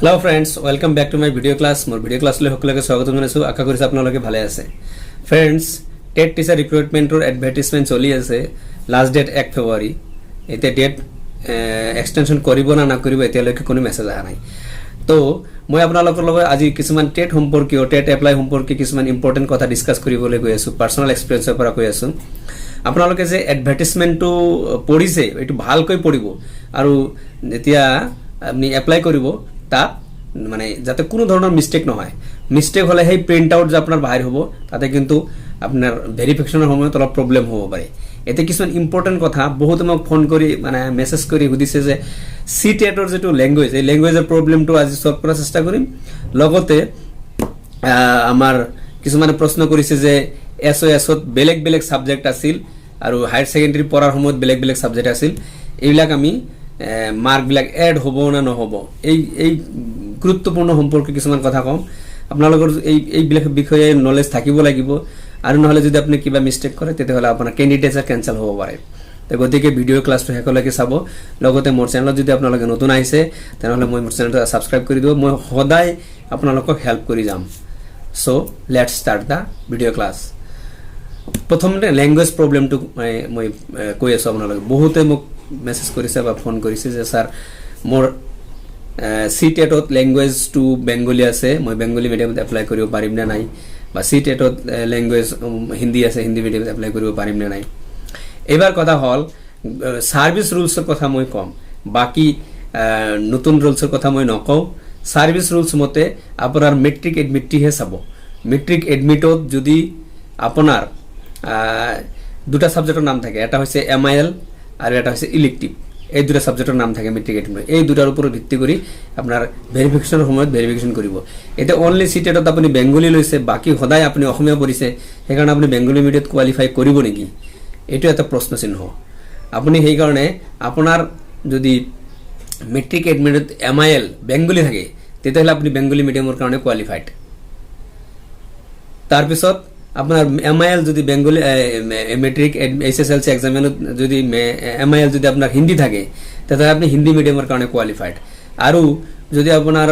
Hello friends, welcome back to my video class. मोर video class সকলকে স্বাগত জনাইছো। আশা কৰিছো আপোনালোকে ভালে আছে। ফ্ৰেন্ডস, টেট টিচাৰ ৰিক্ৰুটমেন্টৰ এডভাৰটাইজমেন্ট চলি আছে। Last date 1 February. এতিয়া ডেট এক্সটেনশন কৰিব না নকৰিব এতিয়ালৈকে কোনো মেছেজ আহা নাই। তো মই আপোনালোকৰ লগত আজি কিছুমান টেট সম্পৰ্কীয় টেট এপ্লাই সম্পৰ্কীয় কিছুমান ইম্পৰ্টেন্ট কথা ডিসকাস কৰিবলৈ গৈ আছো। পাৰ্সোনাল এক্সপেৰিয়েন্সৰ পৰা কৈ আছো। আপোনালোকে যে এডভাৰটাইজমেন্টটো পঢ়িছে এটো ভালকৈ পঢ়িব আৰু যেতিয়া আপনি এপ্লাই কৰিব তাত মানে যাতে কোনো ধৰণৰ মিস্টেক নহয়। মিস্টেক হলে সেই প্ৰিন্ট আউট যে আপোনাৰ বাহিৰ হ'ব তাতে কিন্তু আপোনাৰ ভেৰিফিকেশনৰ সময়ত অলপ প্ৰবলেম হ'ব পাৰে। এতে কিছুমান ইম্পৰ্টেন্ট কথা বহুত মোক ফোন কৰি মানে মেছেজ কৰি সুধিছে যে সি টেটৰ যেটো ল্যাঙ্গুৱেজ এই ল্যাঙ্গুৱেজৰ প্ৰবলেমটো আজি সলভ কৰাৰ চেষ্টা কৰিম। লগতে আমাৰ কিছুমান প্ৰশ্ন কৰিছে যে এসওএছত বেলেগ বেলেগ সাবজেক্ট আছিল আৰু হায়াৰ সেকেন্ডাৰী পঢ়াৰ সময়ত বেলেগ বেলেগ সাবজেক্ট আছিল। এইবিলাক আমি মাৰ্ক বিলাক এড হব না নহব এই গুৰুত্বপূৰ্ণ সম্পৰ্কে কিছুমান কথা কম। আপোনালোকৰ এই বিষয়ে নলেজ থাকিব লাগিব আৰু নহলে যদি আপুনি কিবা মিস্টেক কৰে তেতিয়াহলে আপোনাৰ ক্যান্ডিডেটছৰ ক্যান্সেল হ'ব পাৰে। তো গতিকে ভিডিও ক্লাছটো শেষলৈকে চাব। লগতে মোৰ চেনেলত যদি আপোনালোকে নতুন আহিছে তেনেহলে মই মোৰ চেনেলটো সাবস্ক্ৰাইব কৰি দিব। মই সদায় আপোনালোকক হেল্প কৰি যাম। So let's start da video class. প্ৰথমতে ল্যাঙ্গুৱেজ প্ৰবলেমটো মই কৈ আছো। আপোনালোকে বহুতে মোক মেছেজ কৰিছে বা ফোন কৰিছে যে স্যাৰ মোৰ সি টেটত ল্যাঙ্গুৱেজ টু বেঙ্গলী আছে, মই বেঙ্গলী মিডিয়ামত এপ্লাই কৰিব পাৰিম না নাই, বা সি টেটত ল্যাঙ্গুৱেজ হিন্দী আছে, হিন্দী মিডিয়ামত এপ্লাই কৰিব পাৰিম না নাই। এবাৰ কথা হল সাৰ্ভিস ৰুলসৰ কথা মই কম, বাকি নতুন ৰুলসৰ কথা মই নকওঁ। সাৰ্ভিস ৰুলস মতে আপোনাৰ মেট্ৰিক এডমিটহে চাব। মেট্ৰিক এডমিটত যদি আপোনাৰ দুটা সাবজেক্টৰ নাম থাকে, এটা হৈছে এমআইএল আর এটা হচ্ছে ইলেকটিভ। এই দুটা সাবজেক্টের নাম থাকে মেট্রিক এডমিট। এই দুটার উপর ভিত্তি করে আপনার ভেরিফিকেশনের সময়ত ভেরিফিকেশন কৰিব। এটা অনলি সিটেটত আপনি বেঙ্গলী লৈছে, বাকি সদায় আপনি অসমীয়া পঢ়িছে, সেইকাৰণে আপনি বেঙ্গলী মিডিয়াত কোৱালিফাই কৰিব নেকি, এইটো এটা প্ৰশ্ন চিহ্ন। আপনি সেইকাৰণে আপোনাৰ যদি মেট্ৰিক এডমিটত এমআইএল বেঙ্গলী থাকে তেতিয়াহ'লে আপনি বেঙ্গলী মিডিয়ামৰ কাৰণে কোৱালিফাইড। তাৰপিছত আপনার এমআইএল যদি বেঙ্গলী মেট্রিক এসএসএলসি এক্সামিনত যদি এমআইএল যদি আপনার হিন্দি থাকে তাহলে আপনি হিন্দি মিডিয়ামের কারণে কোয়ালিফাইড। আৰু যদি আপনার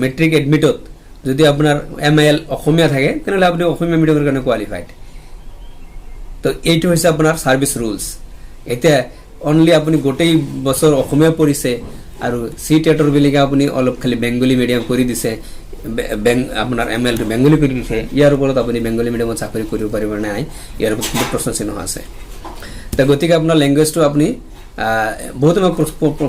মেট্রিক এডমিটত যদি আপনার এমআইএল অসমীয়া থাকে তাহলে আপনি অসমীয়া মিডিয়ামের কারণে কোয়ালিফাইড। তো এইটো হৈছে আপনার সার্ভিস রুলস। এটা অনলি আপনি গোটেই বছর অসমীয়া পঢ়িছে আৰু সি টেটৰ বেলিকা আপনি অলপ খালি বেঙ্গলী মিডিয়াম কৰি দিছে, আপনাৰ এমএল টু বেঙ্গলী কৰে দিছে, ইয়াৰ উপৰ আপনি বেঙ্গলী মিডিয়ামত চাকৰি কৰিব পাৰিব নাই, ইয়াৰ উপৰ কিন্তু প্ৰশ্ন চিহ্ন আছে। তো গতিকে আপনাৰ ল্যাঙ্গুৱেজটো আপনি বহুত মোক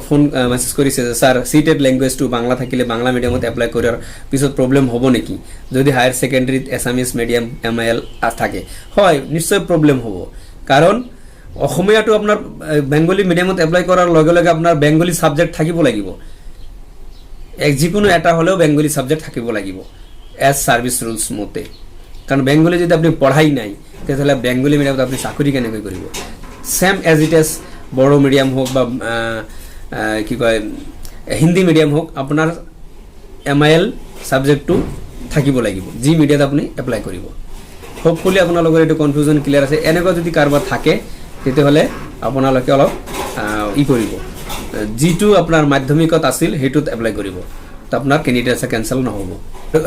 ফোন মেসেজ কৰিছে যে স্যাৰ সি টেট ল্যাঙ্গুৱেজ টু বাংলা থাকিলে বাংলা মিডিয়ামত এপ্লাই কৰাৰ পিছত প্রবলেম হ'ব নেকি যদি হায়ার সেকেন্ডারিত এসামিজ মিডিয়াম এমআইএল থাকে? হয়, নিশ্চয় প্রবলেম হ'ব, কারণ অসমীয়াটো আপনার বেঙ্গলী মিডিয়ামত এপ্লাই কৰাৰ লগে লগে আপনার বেঙ্গলী সাবজেক্ট থাকিব লাগিব। যিকোনো এটা হলেও বেঙ্গলী সাবজেক্ট থাকিব লাগিব এজ সার্ভিস রুলস মতে। কারণ বেঙ্গলী যদি আপনি পঢ়াই নাই তাহলে বেঙ্গলী মিডিয়ামত আপনি চাকরি কেনেকৈ কৰিব? Same as it as Bodo medium হোক বা কি কয় হিন্দি মিডিয়াম হোক, আপনার এমআইএল সাবজেক্টটো থাকিব লাগিব যি মিডিয়াত আপনি এপ্লাই কৰিব। হোপফুলি আপোনালোকৰ এইটো কনফিউজন ক্লিয়াৰ আছে। এনেকুৱা যদি কাৰোবাৰ থাকে তেতিয়াহ'লে আপোনালোকে অলপ কৰিব, যিটো আপনাৰ মাধ্যমিকত আছিল সেইটোত এপ্লাই কৰিব, তো আপনাৰ ক্যান্ডিডেটছ ক্যান্সেল নহ'ব।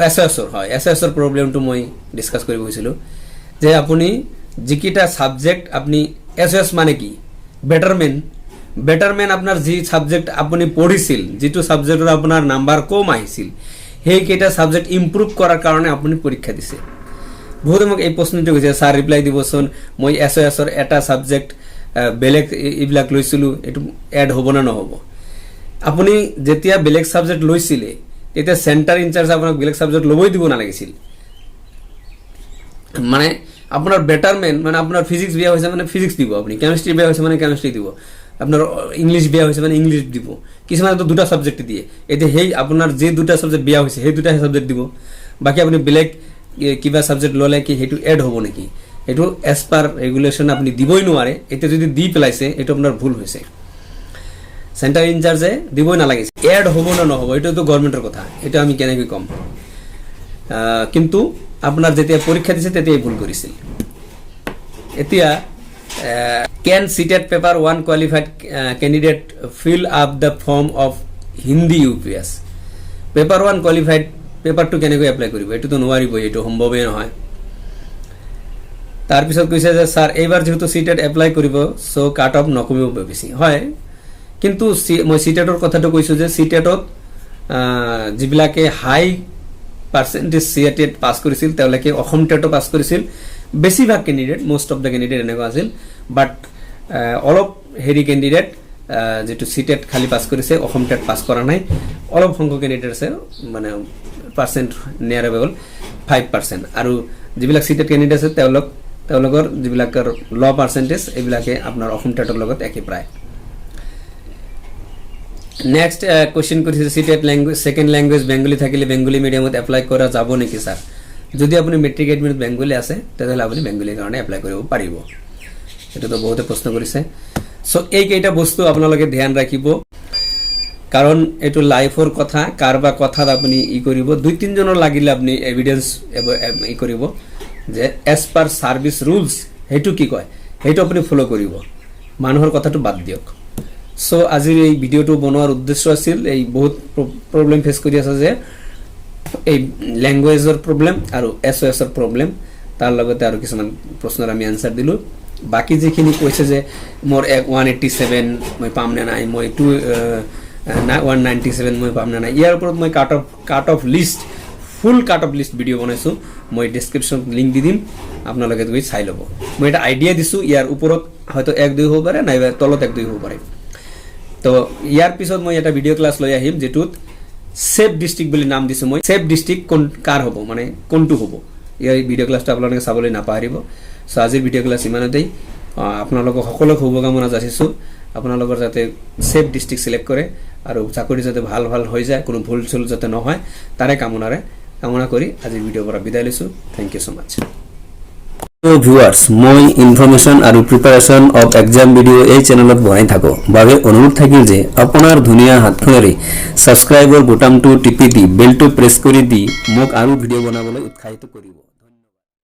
এসএছৰ হয়, এসএছৰ প্ৰবলেমটো মই ডিসকাস কৰিব গৈছিলোঁ যে আপুনি যিকেইটা সাবজেক্ট আপনি এসএছ মানে কি বেটাৰমেন আপনাৰ যি সাবজেক্ট আপনি পঢ়িছিল, যিটো সাবজেক্টৰ আপোনাৰ নাম্বাৰ কম আহিছিল, সেইকেইটা সাবজেক্ট ইম্প্ৰুভ কৰাৰ কাৰণে আপুনি পৰীক্ষা দিছে। বহুতে মোক এই প্ৰশ্নটো কৈছে, স্যাৰ ৰিপ্লাই দিবচোন, মই এসএছৰ এটা সাবজেক্ট বেলেগ এইবিলাক লৈছিলো, এইটো এড হ'ব না নহ'ব? আপুনি যেতিয়া বেলেগ সাবজেক্ট লৈছিলে তেতিয়া সেন্টার ইনচার্জ আপোনাক বেলেগ সাবজেক্ট ল'বই দিব নালাগিছিল। মানে আপোনাৰ বেটাৰমেন্ট মানে আপোনাৰ ফিজিক্স বেয়া হৈছে মানে ফিজিক্স দিব, আপুনি কেমিস্ট্রি বেয়া হৈছে মানে কেমিস্ট্রি দিব, আপনার ইংলিশ বেয়া হৈছে মানে ইংলিশ দিব। কিছুমানে তো দুটা সাবজেক্ট দিয়ে, এতিয়া সেই আপোনাৰ যে দুটা সাবজেক্ট বেয়া হৈছে সেই দুটা সাবজেক্ট দিব, বাকি আপুনি বেলেগ কিবা সাবজেক্ট ল'লে কি সেইটো এড হ'ব নেকি? এইটো এজ পাৰ ৰেগুলেশ্যন আপনি দিবই নোৱাৰে। এতিয়া যদি দি পেলাইছে এইটো আপোনাৰ ভুল হৈছে, সেন্টার ইনচার্জে দিবই নালাগিছে। এড হ'ব না নহ'ব এইটো তো গভর্নমেন্টের কথা, এটা আমি কেনেকৈ কম? কিন্তু আপনার যেতিয়া পরীক্ষা দিছে তেতিয়াই ভুল কৰিছিল। এতিয়া can CTET paper 1 qualified candidate fill up the form of Hindi UPS? Paper 1 qualified paper 2 কেনেকৈ এপ্লাই কৰিব এইটোতো নোৱাৰিব এইটো সম্ভৱেই নহয় তাৰপিছত কৈছে যে স্যাৰ এইবাৰ যেহেতু সিটেট এপ্লাই কৰিব সো কাট অফ নকমিব বেছি হয় কিন্তু মই সিটেটৰ কথাটো কৈছো যে সিটেটত যিবিলাকে হাই পাৰ্সেন্টেজ সিটেট পাস কৰিছিল তেওঁলোকে অসম টেটও পাস কৰিছিল বেছিভাগ candidate most of the candidate এনেকুৱা আছিল বাট অলপ হেৰি ক্যান্ডিডেট যেটো সিটেট খালি পাস কৰিছে অসম টেট পাস কৰা নাই অলপ সংখ্যক ক্যান্ডিডেট আছে মানে পাৰ্সেন্ট নিয়াৰ এবেল 5% আৰু যিবিলাক সিটেট ক্যান্ডিডেট আছে তেওঁলোকৰ যিবিলাকৰ ল পাৰ্সেন্টেজ এইবিলাকে আপোনাৰ অসম টেটৰ লগত একে প্ৰায় নেক্সট কোশ্চেন কৰিছে CTET language second language Bengali থাকিলে বেঙ্গলি মিডিয়ামত এপ্লাই কৰা যাব নেকি স্যাৰ যদি আপুনি মেট্ৰিক এডমিট বেঙ্গলি আছে তেতিয়াহ'লে আপুনি বেঙ্গলিৰ কাৰণে এপ্লাই কৰিব পাৰিব এটাতো বহুতে প্ৰশ্ন কৰিছে সো এই কেইটা বস্তু আপোনালোকে ধ্যান ৰাখিব কাৰণ এটো লাইফৰ কথা কাৰবা কথাত আপুনি ই কৰিব দুই তিন জনৰ লাগিলে আপুনি এভিডেন্স ই কৰিব যে এজ পাৰ সাৰ্ভিস ৰুলস হেতু কি কয় হেতু আপুনি ফলো কৰিব মানুহৰ কথাটো বাদ দিয়ক সো আজিৰ এই ভিডিওটো বনোৱাৰ উদ্দেশ্য আছিল এই বহুত প্ৰবলেম ফেস কৰি আছে যে এই ল্যাঙ্গুৱেজৰ প্ৰবলেম আৰু এসওএস ৰ প্ৰবলেম তাৰ লগতে আৰু কিছুমান প্ৰশ্নৰ আমি আনসাৰ দিলো বাকি যেখিনি কৈছে যে মোৰ 187 মই পাম না নাই মই 197 মই পাম না নাই ইয়াৰ ওপৰত মই কাট অফ লিষ্ট ফুল কাট অফ লিষ্ট ভিডিও বনাইছো মই ডেসক্ৰিপশন লিংক দি দিম আপোনালোকে গৈ চাই লব মই এটা আইডিয়া দিছো ইয়াৰ ওপৰত হয়তো 1 2 হ'ব পাৰে নাইবা তলত 1 2 হ'ব পাৰে তো ইয়াৰ পিছত মই এটা ভিডিও ক্লাস লৈ আহিম যেটুত সেফ ডিস্ট্ৰিক্ট বুলি নাম দিছো মই সেফ ডিস্ট্ৰিক্ট কোন কাৰ হ'ব মানে কোনটো হ'ব এই ভিডিও ক্লাসটা আপোনালোকে চাবলৈ নাপাহৰিব সো আজিৰ ভিডিও ক্লাস ইমানতেই আপোনালোকক সকলো শুভকামনা যাচিছো আপোনালোকৰ যাতে সেফ ডিস্ট্ৰিক্ট সিলেক্ট কৰে আৰু চাকৰি যাতে ভাল ভাল হৈ যায় কোনো ভুল চুল যাতে নহয় তাৰে কামনা কৰি আজিৰ ভিডিওৰ পৰা বিদায় লৈছো থ্যাংক ইউ সো মাচ ভিউয়াৰ্স মই ইনফৰমেশন আৰু প্ৰিপাৰেচন অফ এক্সাম ভিডিও এই চেনেলত বনাই থাকো বাবে অনুৰোধ থাকিল যে আপোনাৰ ধুনীয়া হাতখনেৰে সাবস্ক্ৰাইবৰ বুটামটো টিপি দি বেলটো প্ৰেছ কৰি দি মোক আৰু ভিডিও বনাবলৈ উৎসাহিত কৰিব